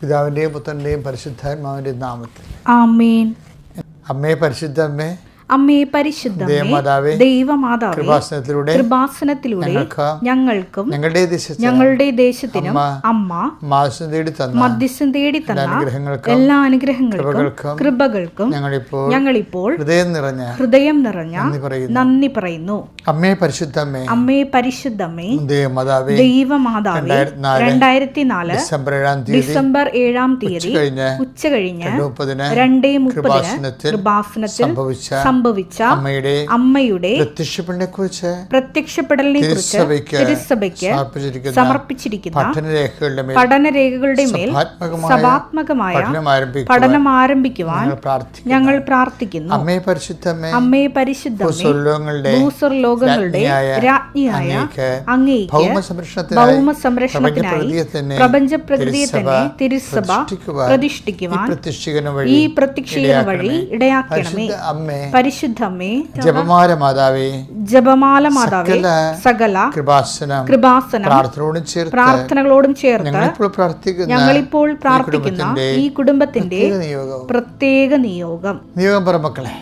പിതാവിൻ്റെയും പുത്രൻ്റെയും പരിശുദ്ധാത്മാവിൻ്റെയും നാമത്തിൽ ആമേൻ. അമ്മേ, പരിശുദ്ധ അമ്മേ, അമ്മേ പരിശുദ്ധമേ, ദൈവമാതാവേ, കൃപാസനത്തിലൂടെ ഞങ്ങൾക്കും ഞങ്ങളുടെ ദേശത്തിനും അമ്മ മധ്യസ്ഥം തേടി തന്ന എല്ലാ അനുഗ്രഹങ്ങൾക്കും കൃപകൾക്കും ഞങ്ങളിപ്പോൾ ഹൃദയം നിറഞ്ഞ നന്ദി പറയുന്നു. അമ്മേ പരിശുദ്ധമേ, അമ്മേ പരിശുദ്ധമേ, ദൈവമാതാവേ, 2004 ഡിസംബർ 7 ഉച്ചകഴിഞ്ഞ് 2:30 കൃപാസനത്തിൽ സംഭവിച്ച അമ്മയുടെ പ്രത്യക്ഷപ്പെടലിനെ കുറിച്ച് തിരുസഭയ്ക്ക് സമർപ്പിച്ചിരിക്കുന്ന പഠനരേഖകളുടെ മേൽ സഭാത്മകമായ പഠനം ആരംഭിക്കുവാൻ ഞങ്ങൾ പ്രാർത്ഥിക്കുന്നു. അമ്മേ പരിശുദ്ധമേ, ഭൂസ്വർലോകങ്ങളുടെ രാജ്ഞിയായ അങ്ങേയ്ക്ക് ഭൗമ സംരക്ഷണത്തിനായി പ്രപഞ്ച പ്രകൃതിയെ തന്നെ തിരുസഭ പ്രതിഷ്ഠിക്കുവാൻ ഈ പ്രത്യക്ഷീകരണ വഴി ഇടയാക്കണമേ. പരിശുദ്ധമേ, ജപമാല മാതാവേ, സകല കൃപാസനം പ്രാർത്ഥനകളോടും ചേർത്ത് ഞങ്ങളിപ്പോൾ പ്രാർത്ഥിക്കുന്ന ഈ കുടുംബത്തിന്റെ പ്രത്യേക നിയോഗം മക്കളെ.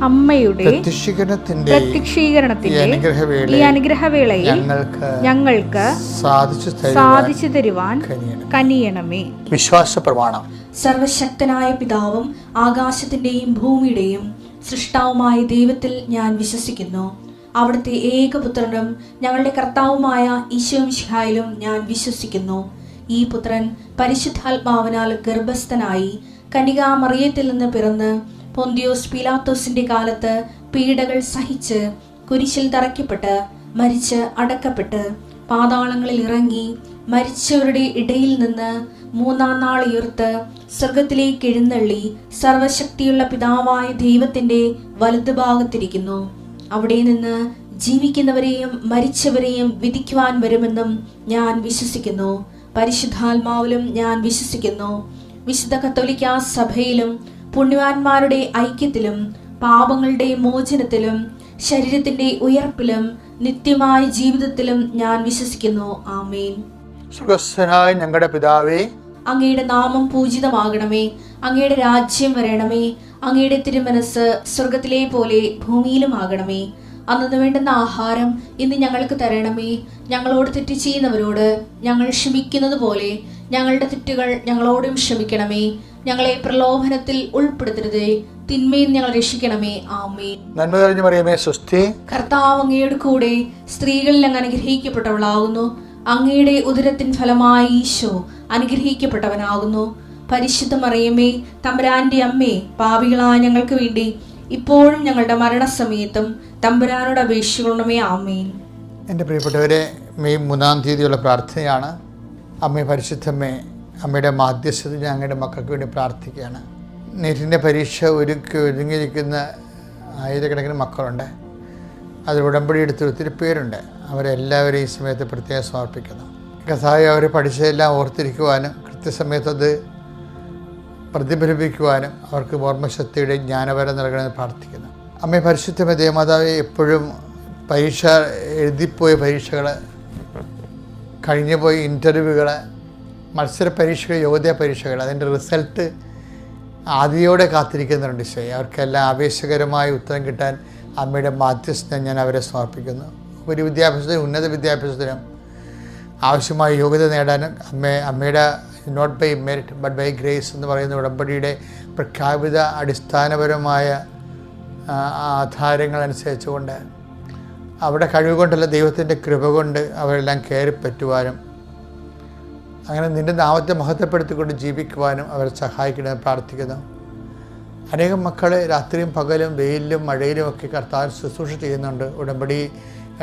അമ്മയുടെ പ്രത്യക്ഷീകരണത്തിന്റെ ഈ അനുഗ്രഹവേളയിൽ ഞങ്ങൾക്ക് സാധിച്ചു തരുവാൻ കനിയണമേ. വിശ്വാസ പ്രമാണം. സർവശക്തനായ പിതാവും ആകാശത്തിന്റെയും ഭൂമിയുടെയും സൃഷ്ടാവുമായ ദൈവത്തിൽ ഞാൻ വിശ്വസിക്കുന്നു. അവിടുത്തെ ഏകപുത്രനും ഞങ്ങളുടെ കർത്താവുമായ ഈശോമിശിഹായിലും ഞാൻ വിശ്വസിക്കുന്നു. ഈ പുത്രൻ പരിശുദ്ധാത്മാവിനാൽ ഗർഭസ്ഥനായി കന്യകാമറിയത്തിൽ നിന്ന് പിറന്ന് പൊന്തിയോസ് പീലാത്തോസിന്റെ കാലത്ത് പീഡകൾ സഹിച്ച് കുരിശിൽ തറയ്ക്കപ്പെട്ട് മരിച്ച് അടക്കപ്പെട്ട് പാതാളങ്ങളിൽ ഇറങ്ങി മരിച്ചവരുടെ ഇടയിൽ നിന്ന് 3-ാം നാൾ ഉയർത്ത് സ്വർഗത്തിലേക്ക് എഴുന്നള്ളി സർവശക്തിയുള്ള പിതാവായ ദൈവത്തിന്റെ വലതുഭാഗത്തിരിക്കുന്നു. അവിടെ നിന്ന് ജീവിക്കുന്നവരെയും മരിച്ചവരെയും വിധിക്കുവാൻ വരുമെന്നും ഞാൻ വിശ്വസിക്കുന്നു. പരിശുദ്ധാത്മാവിലും ഞാൻ വിശ്വസിക്കുന്നു. വിശുദ്ധ കത്തോലിക്കാ സഭയിലും പുണ്യവാന്മാരുടെ ഐക്യത്തിലും പാപങ്ങളുടെ മോചനത്തിലും ശരീരത്തിന്റെ ഉയർപ്പിലും നിത്യമായ ജീവിതത്തിലും ഞാൻ വിശ്വസിക്കുന്നു. ആമേൻ. സ്വർഗ്ഗസ്ഥനായ ഞങ്ങളുടെ പിതാവേ, അങ്ങയുടെ നാമം പൂജിതമാകണമേ. അങ്ങയുടെ രാജ്യം വരണമേ. അങ്ങയുടെ തിരുമനസ് സ്വർഗത്തിലെ പോലെ ഭൂമിയിലും ആകണമേ. അന്നു വേണ്ടുന്ന ആഹാരം ഇന്ന് ഞങ്ങൾക്ക് തരണമേ. ഞങ്ങളോട് തെറ്റ് ചെയ്യുന്നവരോട് ഞങ്ങൾ ക്ഷമിക്കുന്നത് പോലെ ഞങ്ങളുടെ തെറ്റുകൾ ഞങ്ങളോടും ക്ഷമിക്കണമേ. ഞങ്ങളെ പ്രലോഭനത്തിൽ ഉൾപ്പെടുത്തരുതേ, തിന്മയിൽ ഞങ്ങൾ രക്ഷിക്കണമേ. ആമേൻ. നന്മ നിറഞ്ഞ മറിയമേ, സ്വസ്തി. കർത്താവ് അങ്ങയുടെ കൂടെ സ്ത്രീകളിൽ അങ്ങ് അനുഗ്രഹിക്കപ്പെട്ടവളാകുന്നു. അങ്ങയുടെ ഉദരത്തിൻ ഫലമായി ഈശോ അനുഗ്രഹിക്കപ്പെട്ടവനാകുന്നു. പരിശുദ്ധ മറിയമേ, തമ്പുരാന്റെ അമ്മേ, പാപികളായ ഞങ്ങൾക്ക് വേണ്ടി ഇപ്പോഴും ഞങ്ങളുടെ മരണസമയത്തും തമ്പുരാനോട് അപേക്ഷിക്കണമേ. ആമേൻ. എൻ്റെ പ്രിയപ്പെട്ടവരെ, മെയ് 3-ാം തീയതിയുള്ള പ്രാർത്ഥനയാണ്. അമ്മേ പരിശുദ്ധമ്മേ, അമ്മയുടെ മാധ്യസ്ഥത ഞാൻ അങ്ങയുടെ മക്കൾക്ക് വേണ്ടി പ്രാർത്ഥിക്കുകയാണ്. നീറ്റിൻ്റെ പരീക്ഷ ഒരുങ്ങിയിരിക്കുന്ന ആയിരക്കണക്കിന് മക്കളുണ്ട്. അതിൽ ഉടമ്പടി എടുത്ത് ഒത്തിരി പേരുണ്ട്. അവരെല്ലാവരെയും ഈ സമയത്ത് പ്രത്യേകം സമർപ്പിക്കുന്നു. കഥായി അവർ പഠിച്ചതെല്ലാം ഓർത്തിരിക്കുവാനും കൃത്യസമയത്ത് അത് പ്രതിഫലിപ്പിക്കുവാനും അവർക്ക് ഓർമ്മശക്തിയുടെ ജ്ഞാനപരം നൽകണമെന്ന് പ്രാർത്ഥിക്കുന്നു. അമ്മേ പരിശുദ്ധമേ, ദേവമാതാവെ, എപ്പോഴും പരീക്ഷ എഴുതിപ്പോയ പരീക്ഷകൾ, കഴിഞ്ഞുപോയ ഇൻ്റർവ്യൂകൾ, മത്സര പരീക്ഷകൾ, യോഗ്യതാ പരീക്ഷകൾ, അതിൻ്റെ റിസൾട്ട് ആദിയോടെ കാത്തിരിക്കുന്നുണ്ട് ഈശോയെ. അവർക്കെല്ലാം ആവേശകരമായ ഉത്തരം കിട്ടാൻ അമ്മയുടെ മാധ്യസ്ഥം ഞാൻ അവരെ സമർപ്പിക്കുന്നു. ഒരു വിദ്യാഭ്യാസത്തിനും ഉന്നത വിദ്യാഭ്യാസത്തിനും ആവശ്യമായ യോഗ്യത നേടാനും അമ്മയുടെ not by merit but by grace എന്ന് പറയുന്ന ഉടമ്പടിയുടെ പ്രഖ്യാപിത അടിസ്ഥാനപരമായ ആധാരങ്ങളനുസരിച്ചുകൊണ്ട് അവിടെ കഴിവ് കൊണ്ടല്ല, ദൈവത്തിൻ്റെ കൃപ കൊണ്ട് അവരെല്ലാം കയറിപ്പറ്റുവാനും അങ്ങനെ നിൻ്റെ നാമത്തെ മഹത്വപ്പെടുത്തിക്കൊണ്ട് ജീവിക്കുവാനും അവരെ സഹായിക്കണമെന്ന് പ്രാർത്ഥിക്കുന്നു. അനേകം മക്കൾ രാത്രിയും പകലും വെയിലും മഴയിലും ഒക്കെ കർത്താവിന് ശുശ്രൂഷ ചെയ്യുന്നുണ്ട്. ഉടമ്പടി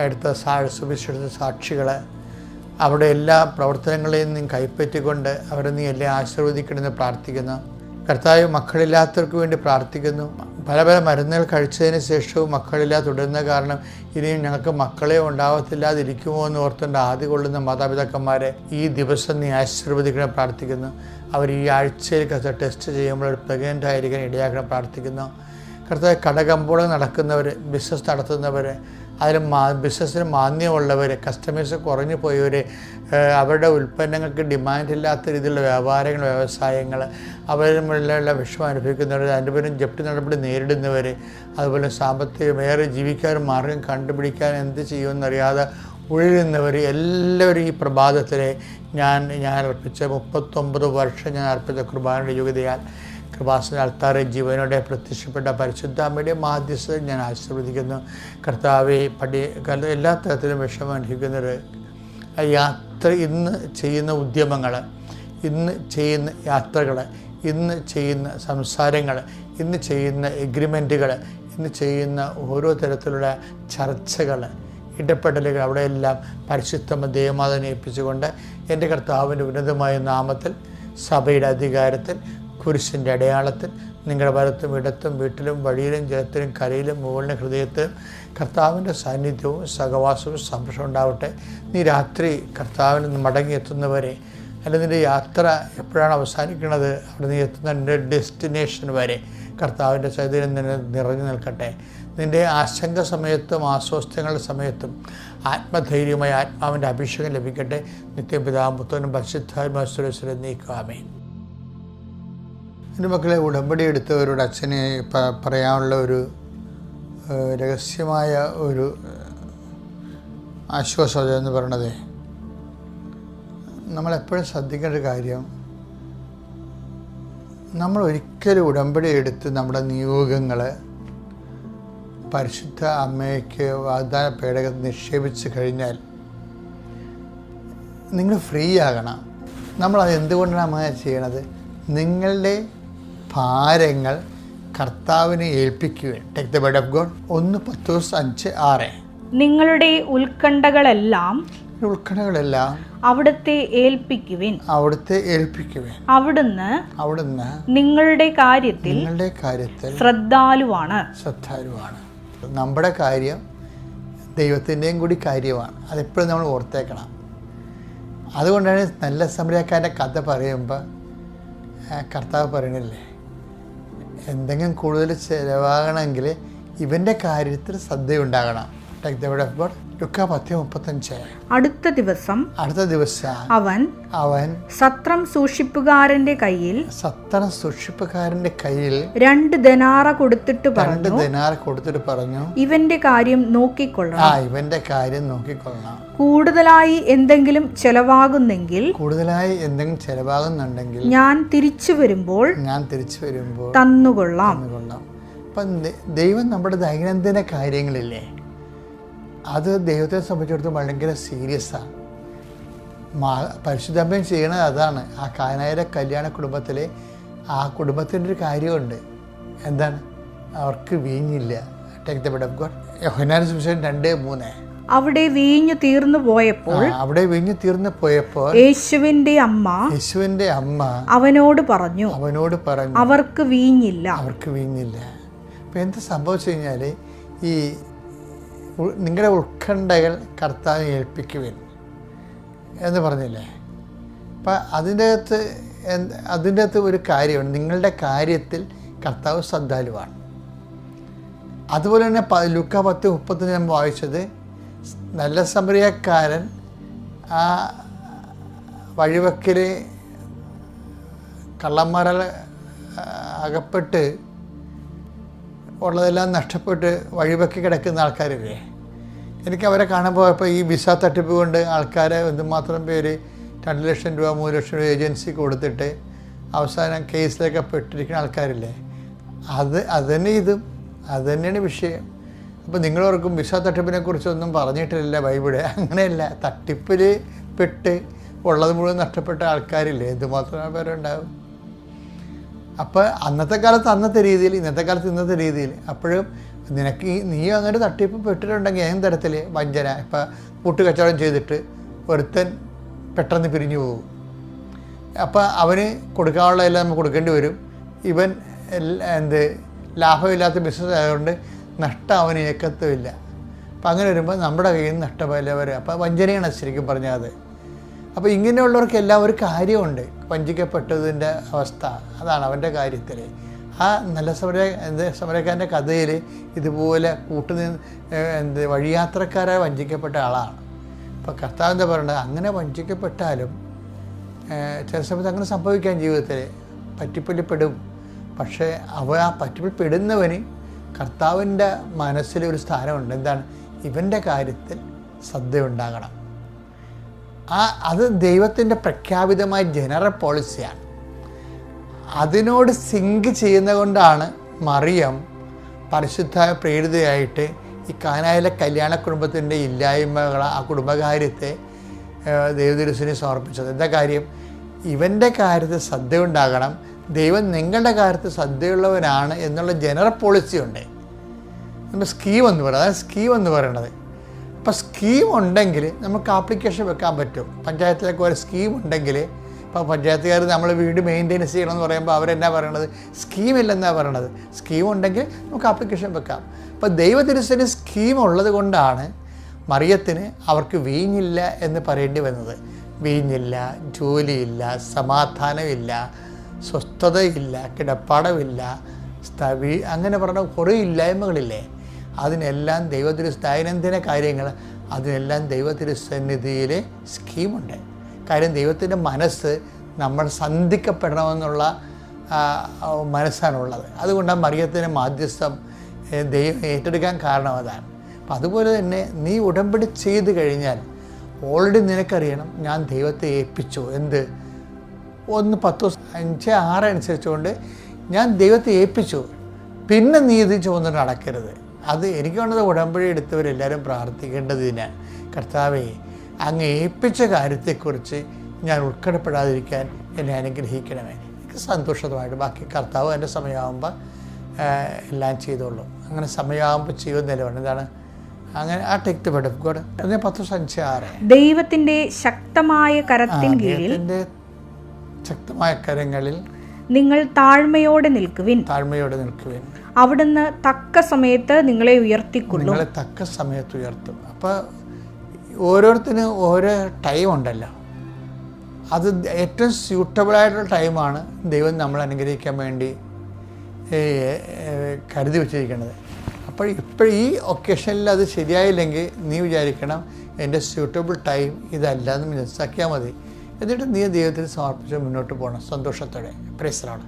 എടുത്ത സുവിശേഷ സാക്ഷികൾ അവിടെ എല്ലാ പ്രവർത്തനങ്ങളെയും നീ കൈപ്പറ്റിക്കൊണ്ട് അവരെ നീ എല്ലാം ആശീർവദിക്കണമെന്ന് പ്രാർത്ഥിക്കുന്നു. കർത്താവ് മക്കളില്ലാത്തവർക്ക് വേണ്ടി പ്രാർത്ഥിക്കുന്നു. പല പല മരുന്നുകൾ കഴിച്ചതിന് ശേഷവും മക്കളില്ലാതെ തുടരുന്ന കാരണം ഇനിയും ഞങ്ങൾക്ക് മക്കളെ ഉണ്ടാവത്തില്ലാതിരിക്കുമോ എന്ന് ഓർത്തുകൊണ്ട് ആദ്യ കൊള്ളുന്ന മാതാപിതാക്കന്മാരെ ഈ ദിവസം നീ ആശീർവദിക്കണം പ്രാർത്ഥിക്കുന്നു. അവർ ഈ ആഴ്ചയിൽ ടെസ്റ്റ് ചെയ്യുമ്പോൾ പ്രഗ്നൻ്റ് ആയിരിക്കാൻ ഇടയാക്കണം പ്രാർത്ഥിക്കുന്നു. കർത്താവ് കടകമ്പോളം നടക്കുന്നവർ, ബിസിനസ് നടത്തുന്നവർ, അതിൽ ബിസിനസ്സിന് മാന്യമുള്ളവർ, കസ്റ്റമേഴ്സ് കുറഞ്ഞു പോയവർ, അവരുടെ ഉൽപ്പന്നങ്ങൾക്ക് ഡിമാൻഡില്ലാത്ത രീതിയിലുള്ള വ്യാപാരങ്ങൾ, വ്യവസായങ്ങൾ, അവരുമുള്ള വിഷമം അനുഭവിക്കുന്നവർ, അതിൻ്റെ പേരും ജപ്തി നടപടി നേരിടുന്നവർ, അതുപോലെ സാമ്പത്തികമേറെ ജീവിക്കാൻ മാർഗം കണ്ടുപിടിക്കാൻ എന്ത് ചെയ്യുമെന്നറിയാതെ ഉഴലുന്നവർ എല്ലാവരും ഈ പ്രഭാതത്തിൽ ഞാൻ അർപ്പിച്ച 39 വർഷം ഞാൻ അർപ്പിച്ച കുർബാനയുടെ യോഗ്യതയാൽ കൃപാസന അൾത്താറെ ജീവനോടെ പ്രത്യക്ഷപ്പെട്ട പരിശുദ്ധ അമ്മയുടെ മാധ്യസ്ഥത ഞാൻ ആശീർവദിക്കുന്നു. കർത്താവെ എല്ലാ തരത്തിലും വിഷമം അനുഭവിക്കുന്നവർ, യാത്ര ഇന്ന് ചെയ്യുന്ന ഉദ്യമങ്ങൾ, ഇന്ന് ചെയ്യുന്ന യാത്രകൾ, ഇന്ന് ചെയ്യുന്ന സംസാരങ്ങൾ, ഇന്ന് ചെയ്യുന്ന എഗ്രിമെൻറ്റുകൾ, ഇന്ന് ചെയ്യുന്ന ഓരോ തരത്തിലുള്ള ചർച്ചകൾ, ഇടപെടലുകൾ, അവിടെയെല്ലാം പരിശുദ്ധ ദേവമാതാവിനെ ഏൽപ്പിച്ചുകൊണ്ട് എൻ്റെ കർത്താവിൻ്റെ ഉന്നതമായ നാമത്തിൽ, സഭയുടെ അധികാരത്തിൽ, കുരിശിൻ്റെ അടയാളത്തിൽ, നിങ്ങളുടെ വലത്തും ഇടത്തും വീട്ടിലും വഴിയിലും ജലത്തിലും കരയിലും മുകളിലും ഹൃദയത്തിലും കർത്താവിൻ്റെ സാന്നിധ്യവും സഹവാസവും സന്തോഷം ഉണ്ടാവട്ടെ. നീ രാത്രി കർത്താവിന് മടങ്ങിയെത്തുന്നവരെ, അല്ലെങ്കിൽ നിൻ്റെ യാത്ര എപ്പോഴാണ് അവസാനിക്കുന്നത് അവിടെ നീ എത്തുന്ന നിൻ്റെ ഡെസ്റ്റിനേഷൻ വരെ കർത്താവിൻ്റെ ചൈതന്യം നിന്നെ നിറഞ്ഞു നിൽക്കട്ടെ. നിൻ്റെ ആശങ്ക സമയത്തും ആസ്വസ്ഥങ്ങളുടെ സമയത്തും ആത്മധൈര്യമായി ആത്മാവിൻ്റെ അഭിഷേകം ലഭിക്കട്ടെ. നിത്യപിതാവും പുത്രനും പരിശുദ്ധാത്മാവിനെ നീക്കാമേ. എൻ്റെ മക്കളെ, ഉടമ്പടി എടുത്തവരോട് അച്ഛനെ പറയാനുള്ള ഒരു രഹസ്യമായ ഒരു ആശ്വാസം എന്ന് പറയണത്, നമ്മളെപ്പോഴും ശ്രദ്ധിക്കേണ്ട ഒരു കാര്യം, നമ്മൾ ഒരിക്കലും ഉടമ്പടി എടുത്ത് നമ്മുടെ നിയോഗങ്ങൾ പരിശുദ്ധ അമ്മയ്ക്ക് വാഗ്ദാന പേടകത്തിൽ നിക്ഷേപിച്ച് കഴിഞ്ഞാൽ നിങ്ങൾ ഫ്രീ ആകണം. നമ്മളത് എന്തുകൊണ്ടാണ് അങ്ങനെ ചെയ്യണത്? നിങ്ങളുടെ ഭാരങ്ങൾ കർത്താവിനെ ഏൽപ്പിക്കുകയാണ്. Take the word of God. 1 Petrus 5:6. നിങ്ങളുടെ ഉത്കണ്ഠകളെല്ലാം അവിടുത്തെ ഏൽപ്പിക്കുവിൻ. അവിടുന്ന് നിങ്ങളുടെ കാര്യത്തിൽ ശ്രദ്ധാലുവാണ്. നമ്മുടെ കാര്യം ദൈവത്തിൻ്റെയും കൂടി കാര്യമാണ്. അതെപ്പോഴും നമ്മൾ ഓർത്തേക്കണം. അതുകൊണ്ടാണ് നല്ല സമരക്കാരൻ്റെ കഥ പറയുമ്പോൾ കർത്താവ് പറയണില്ലേ, എന്തെങ്കിലും കൂടുതൽ ചിലവാകണമെങ്കിൽ ഇവൻ്റെ കാര്യത്തിൽ ശ്രദ്ധയുണ്ടാകണം. Take the word of God. ലുക്കാ 10:35. അടുത്ത ദിവസം അവൻ സത്രം സൂക്ഷിപ്പുകാരന്റെ കയ്യിൽ 2 ദനാറ കൊടുത്തിട്ട് പറഞ്ഞു, ഇവന്റെ കാര്യം നോക്കിക്കൊള്ളണം. കൂടുതലായി എന്തെങ്കിലും ചെലവാകുന്നെങ്കിൽ ഞാൻ തിരിച്ചു വരുമ്പോൾ തന്നുകൊള്ളാം. അപ്പം ദൈവം നമ്മുടെ ദൈനംദിന കാര്യങ്ങളില്ലേ, അത് ദൈവത്തെ സംബന്ധിച്ചിടത്തോളം ഭയങ്കര സീരിയസാണ്. പരിശുദ്ധമ്മയും ചെയ്യണത് അതാണ്. ആ കാനായിലെ കല്യാണ കുടുംബത്തിലെ ആ കുടുംബത്തിൻ്റെ ഒരു കാര്യമുണ്ട്. എന്താണ്? അവർക്ക് വീഞ്ഞില്ല. Take the word of God. യോഹന്നാന്റെ സുവിശേഷം 2:3. അവിടെ വീഞ്ഞു തീർന്നു പോയപ്പോൾ യേശുവിന്റെ അമ്മ അവനോട് പറഞ്ഞു അവർക്ക് വീഞ്ഞില്ല. അപ്പം എന്ത് സംഭവിച്ചു കഴിഞ്ഞാൽ, ഈ നിങ്ങളുടെ ഉത്കണ്ഠകൾ കർത്താവിനെ ഏൽപ്പിക്കുവിൻ എന്ന് പറഞ്ഞില്ലേ. അപ്പം അതിൻ്റെ അകത്ത് ഒരു കാര്യമാണ്, നിങ്ങളുടെ കാര്യത്തിൽ കർത്താവ് ശ്രദ്ധാലുവാണ്. അതുപോലെ തന്നെ ലുക്കാ 10:30 നമ്മൾ വായിച്ചത്, നല്ല സമരിയക്കാരൻ ആ വഴിവക്കിൽ കള്ളന്മാരാൽ അകപ്പെട്ട് ഉള്ളതെല്ലാം നഷ്ടപ്പെട്ട് വഴിവെക്കി കിടക്കുന്ന ആൾക്കാരില്ലേ. എനിക്ക് അവരെ കാണാൻ പോയപ്പോൾ ഈ വിസ തട്ടിപ്പ് കൊണ്ട് ആൾക്കാരെ എന്തുമാത്രം പേര് 2 ലക്ഷം രൂപ 3 ലക്ഷം രൂപ ഏജൻസിക്ക് കൊടുത്തിട്ട് അവസാനം കേസിലൊക്കെ പെട്ടിരിക്കുന്ന ആൾക്കാരില്ലേ, അത് തന്നെയാണ് വിഷയം. അപ്പോൾ നിങ്ങളോർക്കും വിസ തട്ടിപ്പിനെ കുറിച്ചൊന്നും പറഞ്ഞിട്ടില്ല ബൈബിള്. അങ്ങനെയല്ല, തട്ടിപ്പിൽ പെട്ട് ഉള്ളത് മുഴുവൻ നഷ്ടപ്പെട്ട ആൾക്കാരില്ലേ, എന്തുമാത്രം പേരുണ്ടാവും. അപ്പോൾ അന്നത്തെ കാലത്ത് അന്നത്തെ രീതിയിൽ, ഇന്നത്തെ കാലത്ത് ഇന്നത്തെ രീതിയിൽ. അപ്പോഴും നീയും അങ്ങനെ തട്ടിപ്പ് പെട്ടിട്ടുണ്ടെങ്കിൽ ഏത് തരത്തിൽ വഞ്ചന, ഇപ്പം കൂട്ടുകച്ചവടം ചെയ്തിട്ട് ഒരുത്തൻ പെട്ടെന്ന് പിരിഞ്ഞു പോകും. അപ്പോൾ അവന് കൊടുക്കാനുള്ള എല്ലാം നമുക്ക് കൊടുക്കേണ്ടി വരും. ഇവൻ ലാഭമില്ലാത്ത ബിസിനസ് ആയതുകൊണ്ട് നഷ്ടം അവന് ഏക്കത്തുമില്ല. അപ്പം അങ്ങനെ വരുമ്പോൾ നമ്മുടെ കയ്യിൽ നിന്ന് നഷ്ടമല്ല വരും. അപ്പോൾ വഞ്ചനയാണ് ശരിക്കും പറഞ്ഞാൽ അത്. അപ്പോൾ ഇങ്ങനെയുള്ളവർക്ക് എല്ലാം ഒരു കാര്യമുണ്ട്, വഞ്ചിക്കപ്പെട്ടതിൻ്റെ അവസ്ഥ. അതാണ് അവൻ്റെ കാര്യത്തിൽ. ആ നല്ല സമരക്കാരൻ്റെ കഥയിൽ ഇതുപോലെ വഴിയാത്രക്കാരായി വഞ്ചിക്കപ്പെട്ട ആളാണ്. അപ്പോൾ കർത്താവ് എന്താ പറയുന്നത്, അങ്ങനെ വഞ്ചിക്കപ്പെട്ടാലും ചില സമയത്ത് അങ്ങനെ സംഭവിക്കാൻ ജീവിതത്തിൽ പറ്റിപ്പിൽപ്പെടും. പക്ഷേ ആ പറ്റിപ്പിൽ പെടുന്നവന് കർത്താവിൻ്റെ മനസ്സിലൊരു സ്ഥാനമുണ്ട്. എന്താണ്? ഇവൻ്റെ കാര്യത്തിൽ ശ്രദ്ധയുണ്ടാകണം. അത് ദൈവത്തിൻ്റെ പ്രഖ്യാപിതമായ ജനറൽ പോളിസിയാണ്. അതിനോട് സിങ്ക് ചെയ്യുന്നത് കൊണ്ടാണ് മറിയം പരിശുദ്ധ പ്രേരിതയായിട്ട് ഈ കാനായിലെ കല്യാണ കുടുംബത്തിൻ്റെ ഇല്ലായ്മകൾ, ആ കുടുംബകാര്യത്തെ ദൈവതിരുസിനെ സമർപ്പിച്ചത്. എന്താ കാര്യം? ഇവൻ്റെ കാര്യത്തിൽ ശ്രദ്ധയുണ്ടാകണം, ദൈവം നിങ്ങളുടെ കാര്യത്തിൽ ശ്രദ്ധയുള്ളവനാണ് എന്നുള്ള ജനറൽ പോളിസി ഉണ്ട്. നമ്മൾ സ്കീം എന്ന് പറയുന്നത്, അതാണ് സ്കീം എന്ന് പറയണത്. അപ്പോൾ സ്കീം ഉണ്ടെങ്കിൽ നമുക്ക് ആപ്ലിക്കേഷൻ വെക്കാൻ പറ്റും. പഞ്ചായത്തിലൊക്കെ ഒരു സ്കീം ഉണ്ടെങ്കിൽ, ഇപ്പോൾ പഞ്ചായത്തുകാർ നമ്മൾ വീട് മെയിൻ്റെനൻസ് ചെയ്യണമെന്ന് പറയുമ്പോൾ അവരെന്നാ പറയണത്, സ്കീമില്ലെന്നാണ് പറയണത്. സ്കീം ഉണ്ടെങ്കിൽ നമുക്ക് ആപ്ലിക്കേഷൻ വെക്കാം. അപ്പോൾ ദൈവതിരുസന് സ്കീം ഉള്ളത് കൊണ്ടാണ് മറിയത്തിന് അവർക്ക് വീഞ്ഞില്ല എന്ന് പറയേണ്ടി വന്നത്. വീഞ്ഞില്ല, ജോലിയില്ല, സമാധാനമില്ല, സ്വസ്ഥതയില്ല, കിടപ്പാടമില്ല, അങ്ങനെ പറഞ്ഞ കുറേ ഇല്ലായ്മകളില്ലേ. അതിനെല്ലാം ദൈവതിരുസന്നിധിയിലെ കാര്യങ്ങൾ, അതിനെല്ലാം ദൈവതിരുസന്നിധിയിലെ സ്കീമുണ്ട്. കാര്യം ദൈവത്തിൻ്റെ മനസ്സ് നമ്മൾ സന്ധിക്കപ്പെടണമെന്നുള്ള മനസ്സാണുള്ളത്. അതുകൊണ്ടാണ് മറിയത്തിൻ്റെ മാധ്യസ്ഥം ദൈവം ഏറ്റെടുക്കാൻ കാരണം അതാണ്. അപ്പം അതുപോലെ തന്നെ നീ ഉടമ്പടി ചെയ്ത് കഴിഞ്ഞാൽ ഓൾറെഡി നിനക്കറിയണം, ഞാൻ ദൈവത്തെ ഏൽപ്പിച്ചു. 1:10-5-6 അനുസരിച്ചുകൊണ്ട് ഞാൻ ദൈവത്തെ ഏൽപ്പിച്ചു, പിന്നെ നീ ഇത് ചുമന്നിട്ട് നടക്കരുത്. അത് എനിക്ക് വേണ്ടത് ഉടമ്പടി എടുത്തവരെല്ലാവരും പ്രാർത്ഥിക്കേണ്ടതിനാണ്. കർത്താവേ, അങ്ങ് ഏൽപ്പിച്ച കാര്യത്തെക്കുറിച്ച് ഞാൻ ഉൾക്കടപ്പെടാതിരിക്കാൻ എന്നെ അനുഗ്രഹിക്കണമേ. എനിക്ക് സന്തോഷമായിട്ട് ബാക്കി കർത്താവ് എൻ്റെ സമയമാകുമ്പോൾ എല്ലാം ചെയ്തോളൂ. അങ്ങനെ സമയമാകുമ്പോൾ ചെയ്യുന്നില്ല. എന്താണ് അങ്ങനെ ആ ടെക്ട് ഓഫ് ഗോഡ് 10:5-6 ദൈവത്തിൻ്റെ ശക്തമായ കരത്തിൻ കീഴിൽ, ശക്തമായ കരങ്ങളിൽ നിങ്ങൾ താഴ്മയോടെ നിൽക്കുവിൻ. അവിടുന്ന് തക്ക സമയത്ത് നിങ്ങളെ ഉയർത്തിക്കൊള്ളും. തക്ക സമയത്ത് ഉയർത്തും. അപ്പോൾ ഓരോരുത്തരും ഓരോ ടൈം ഉണ്ടല്ലോ, അത് ഏറ്റവും സ്യൂട്ടബിളായിട്ടുള്ള ടൈമാണ് ദൈവം നമ്മൾ അനുഗ്രഹിക്കാൻ വേണ്ടി കരുതി വച്ചിരിക്കുന്നത്. അപ്പോൾ ഈ ഒക്കേഷനിൽ അത് ശരിയായില്ലെങ്കിൽ നീ വിചാരിക്കണം, എൻ്റെ സ്യൂട്ടബിൾ ടൈം ഇതല്ല എന്ന് മനസ്സിലാക്കിയാൽ മതി. എന്നിട്ട് നീ ദൈവത്തിന് സമർപ്പിച്ച് മുന്നോട്ട് പോകണം സന്തോഷത്തോടെ. Praise the Lord.